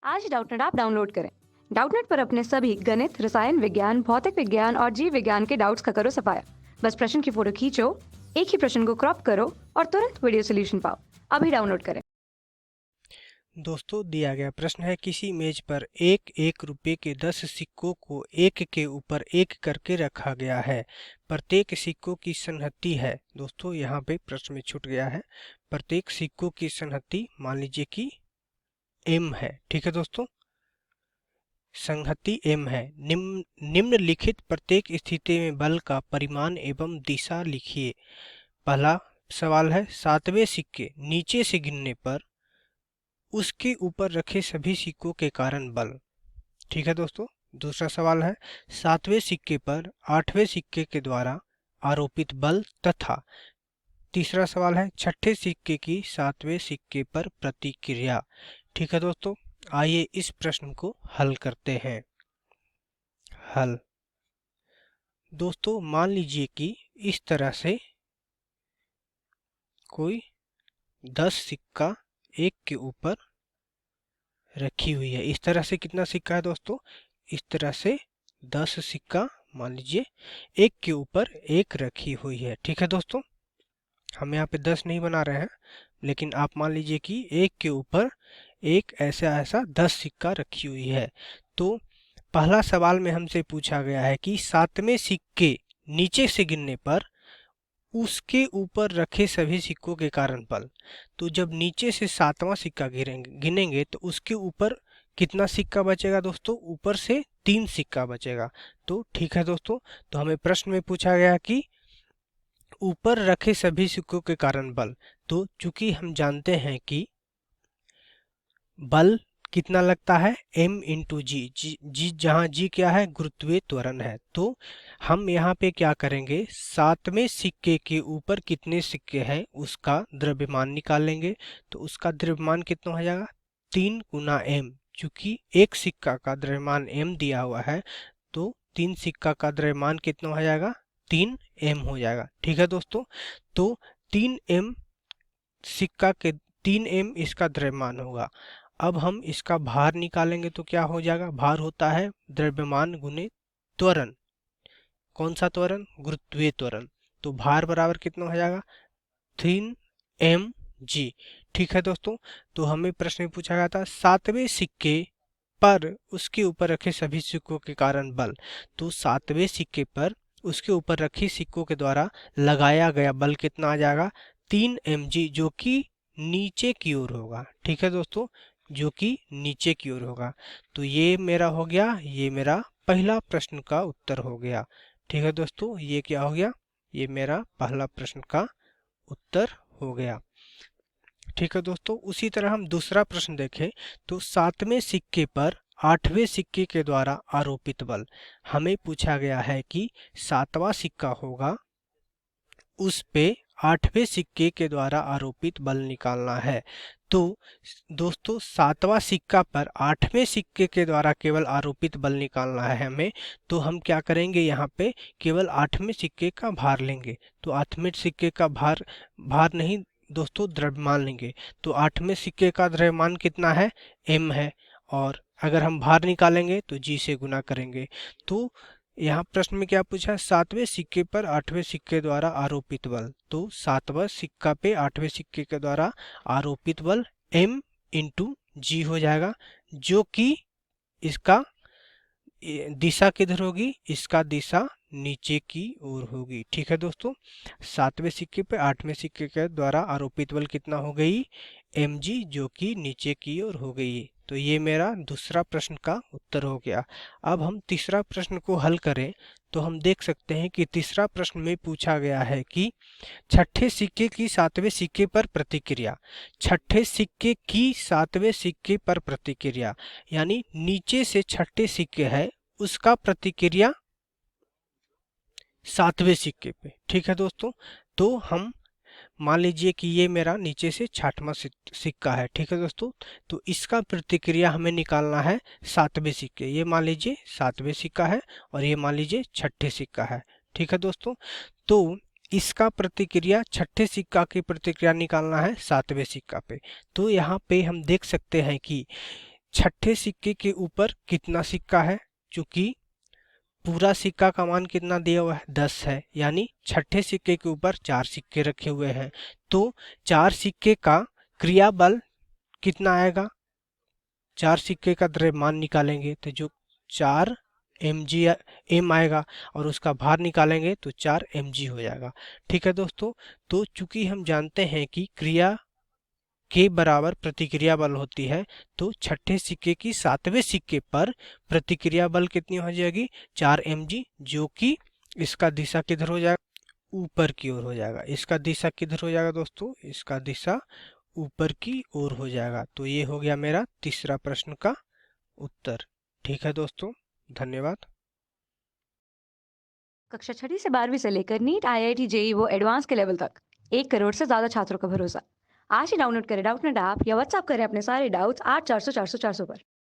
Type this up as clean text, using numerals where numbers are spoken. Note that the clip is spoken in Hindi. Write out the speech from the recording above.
आज डाउटनेट ऐप डाउनलोड करें। डाउटनेट पर अपने सभी गणित, रसायन विज्ञान, भौतिक विज्ञान और जीव विज्ञान के डाउट्स का करो सफाया। बस प्रश्न की फोटो खींचो, एक ही प्रश्न को क्रॉप करो और तुरंत वीडियो सोल्यूशन पाओ। अभी डाउनलोड करें। दोस्तों, दिया गया प्रश्न है किसी मेज पर एक एक रुपये के 10 सिक्कों को एक के ऊपर एक करके रखा गया है। प्रत्येक सिक्कों की संहति है। दोस्तों, यहाँ पे प्रश्न में छूट गया है। प्रत्येक सिक्कों की संहति मान लीजिए कि m है। ठीक है दोस्तों, संहति m है। निम्नलिखित प्रत्येक स्थिति में बल का परिमाण एवं दिशा लिखिए। पहला सवाल है, सातवें सिक्के नीचे से गिरने पर उसके ऊपर रखे सभी सिक्कों के कारण बल। ठीक है दोस्तों। दूसरा सवाल है, सातवें सिक्के पर आठवें सिक्के के द्वारा आरोपित बल तथा। तीसरा सवाल है, छठे सिक्के की सातवें सिक्के पर प्रतिक्रिया। ठीक है दोस्तों, आइए इस प्रश्न को हल करते हैं। हल। दोस्तों, मान लीजिए कि इस तरह से कोई 10 सिक्का एक के ऊपर रखी हुई है। इस तरह से कितना सिक्का है दोस्तों? इस तरह से 10 सिक्का मान लीजिए एक के ऊपर एक रखी हुई है। ठीक है दोस्तों, हम यहाँ पे 10 नहीं बना रहे हैं, लेकिन आप मान लीजिए कि एक के ऊपर एक ऐसा 10 सिक्का रखी हुई है। तो पहला सवाल में हमसे पूछा गया है कि सातवें सिक्के नीचे से गिरने पर उसके ऊपर रखे सभी सिक्कों के कारण बल। तो जब नीचे से सातवां सिक्का गिनेंगे तो उसके ऊपर कितना सिक्का बचेगा दोस्तों? ऊपर से 3 सिक्का बचेगा। तो ठीक है दोस्तों, तो हमें प्रश्न में पूछा गया कि ऊपर रखे सभी सिक्कों के कारण बल। तो चूंकि हम जानते हैं कि बल कितना लगता है, m इंटू जी, जहाँ जी क्या है? गुरुत्वीय त्वरण है। तो हम यहाँ पे क्या करेंगे, सातवें सिक्के के ऊपर कितने सिक्के हैं उसका द्रव्यमान निकाल लेंगे। तो उसका द्रव्यमान कितना हो जाएगा? 3 गुना m। चूंकि एक सिक्का का द्रव्यमान m दिया हुआ है, तो 3 सिक्का का द्रव्यमान कितना हो जाएगा? 3m हो जाएगा। ठीक है दोस्तों, तो 3m सिक्का के 3m इसका द्रव्यमान होगा। अब हम इसका भार निकालेंगे तो क्या हो जाएगा? भार होता है द्रव्यमान गुने त्वरण। कौन सा त्वरण? गुरुत्वीय त्वरण। तो भार बराबर कितना हो जाएगा? 3mg। ठीक है दोस्तों, तो हमें प्रश्न में पूछा गया था सातवें सिक्के पर उसके ऊपर रखे सभी सिक्कों के कारण बल। तो सातवें सिक्के पर उसके ऊपर रखे सिक्कों के द्वारा लगाया गया बल कितना आ जाएगा? 3mg, जो कि नीचे की ओर होगा। ठीक है दोस्तों, जो कि नीचे की ओर होगा। तो ये मेरा हो गया, ये मेरा पहला प्रश्न का उत्तर हो गया। ठीक है दोस्तों, ये क्या हो गया? ये मेरा पहला प्रश्न का उत्तर हो गया। ठीक है दोस्तों, उसी तरह हम दूसरा प्रश्न देखें तो सातवें सिक्के पर आठवें सिक्के के द्वारा आरोपित बल। हमें पूछा गया है कि सातवां सिक्का होगा, उस पे आठवें सिक्के के द्वारा आरोपित बल निकालना है। तो दोस्तों, सातवां सिक्का पर आठवें सिक्के के द्वारा केवल आरोपित बल निकालना है हमें। तो हम क्या करेंगे, यहाँ पे केवल आठवें सिक्के का भार लेंगे। तो आठवें सिक्के का भार नहीं दोस्तों, द्रव्यमान लेंगे। तो आठवें सिक्के का द्रव्यमान कितना है? m है। और अगर हम भार निकालेंगे तो g से गुना करेंगे। तो यहाँ प्रश्न में क्या पूछा है? सातवें सिक्के पर आठवें सिक्के द्वारा आरोपित बल। तो सातवां सिक्का पे आठवें सिक्के के द्वारा आरोपित बल m इंटू जी हो जाएगा, जो कि इसका दिशा किधर होगी? इसका दिशा नीचे की ओर होगी। ठीक है दोस्तों, सातवें सिक्के पे आठवें सिक्के के द्वारा आरोपित बल कितना हो गई? mg, जो कि नीचे की ओर हो गई। तो ये मेरा दूसरा प्रश्न का उत्तर हो गया। अब हम तीसरा प्रश्न को हल करें तो हम देख सकते हैं कि तीसरा प्रश्न में पूछा गया है कि छठे सिक्के की सातवें सिक्के पर प्रतिक्रिया। छठे सिक्के की सातवें सिक्के पर प्रतिक्रिया, यानी नीचे से छठे सिक्के है उसका प्रतिक्रिया सातवें सिक्के पे। ठीक है दोस्तों, तो हम मान लीजिए कि ये मेरा नीचे से छठवां सिक्का है। ठीक है दोस्तों, तो इसका प्रतिक्रिया हमें निकालना है सातवें सिक्के। ये मान लीजिए सातवें सिक्का है और ये मान लीजिए छठे सिक्का है। ठीक है दोस्तों, तो इसका प्रतिक्रिया छठे सिक्का की प्रतिक्रिया निकालना है सातवें सिक्का पे। तो यहाँ पे हम देख सकते हैं कि छठे सिक्के के ऊपर कितना सिक्का है, चूंकि पूरा सिक्का का मान कितना दिया हुआ है 10 है, यानी छठे सिक्के के ऊपर 4 सिक्के रखे हुए हैं, तो 4 सिक्के का क्रियाबल कितना आएगा, 4 सिक्के का द्रव्यमान निकालेंगे तो जो 4 एम आएगा और उसका भार निकालेंगे तो 4 mg हो जाएगा। ठीक है दोस्तों, तो चूंकि हम जानते हैं कि क्रिया के बराबर प्रतिक्रिया बल होती है, तो छठे सिक्के की 7वें सिक्के पर प्रतिक्रिया बल कितनी हो जाएगी 4 mg, जो कि इसका दिशा किधर हो जाएगा, ऊपर की ओर हो जाएगा। इसका दिशा किधर हो जाएगा दोस्तों, इसका दिशा ऊपर की ओर हो जाएगा। तो ये हो गया मेरा तीसरा प्रश्न का उत्तर। ठीक है दोस्तों, धन्यवाद। कक्षा 6ठी से 12वीं से लेकर नीट, आईआईटी, जेई वो एडवांस के लेवल तक 1 करोड़ से ज्यादा छात्रों का भरोसा। आज ही डाउनलोड करें डाउटनेट ऐप या व्हाट्सएप करें अपने सारे डाउट्स 8400 400 400 पर।